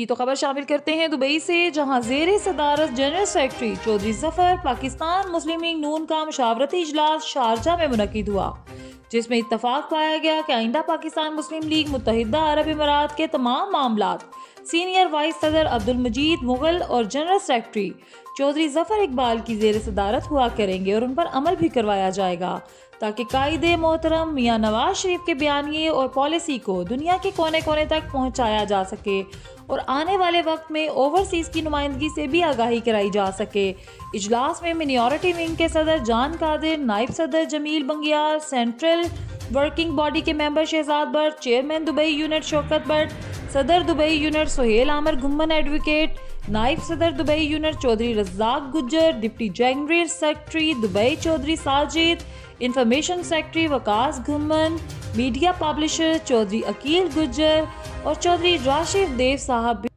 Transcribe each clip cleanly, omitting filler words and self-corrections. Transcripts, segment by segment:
जी तो खबर शामिल करते हैं दुबई से, जहां ज़ेरे सदारत जनरल सेक्रेटरी चौधरी जफर पाकिस्तान मुस्लिम लीग नून का मशावरती इजलास शारजा में मुनक्किद हुआ, जिसमें इत्तफाक पाया गया कि आइंदा पाकिस्तान मुस्लिम लीग मुत्तहिदा अरब इमारात के तमाम मामलात सीनियर वाइस सदर अब्दुल मजीद मुगल और जनरल सेक्रेटरी चौधरी जफर इकबाल की ज़ेरे सदारत हुआ करेंगे और उन पर अमल भी करवाया जाएगा, ताकि कायदे मोहतरम मियाँ नवाज शरीफ के बयानिए और पॉलिसी को दुनिया के कोने कोने तक पहुँचाया जा सके और आने वाले वक्त में ओवरसीज़ की नुमाइंदगी से भी आगाही कराई जा सके। इजलास में मिनॉरिटी विंग के सदर जान कादिर, नायब सदर Jameel Bangial, central working body के member Shahzad Butt, chairman Dubai unit Shaukat Butt, सदर Dubai unit Suhail Aamir Ghumman advocate, नायब सदर Dubai unit Chaudhry Razzaq Gujjar, deputy general secretary Dubai Chaudhry Sajid, information secretary Waqas Ghumman, media publisher Chaudhry Aqeel Gujjar और चौधरी राशिद देव साहब।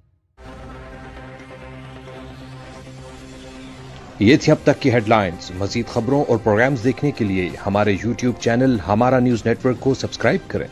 ये थी अब तक की हेडलाइंस। मजीद खबरों और प्रोग्राम्स देखने के लिए हमारे YouTube चैनल हमारा न्यूज़ नेटवर्क को सब्सक्राइब करें।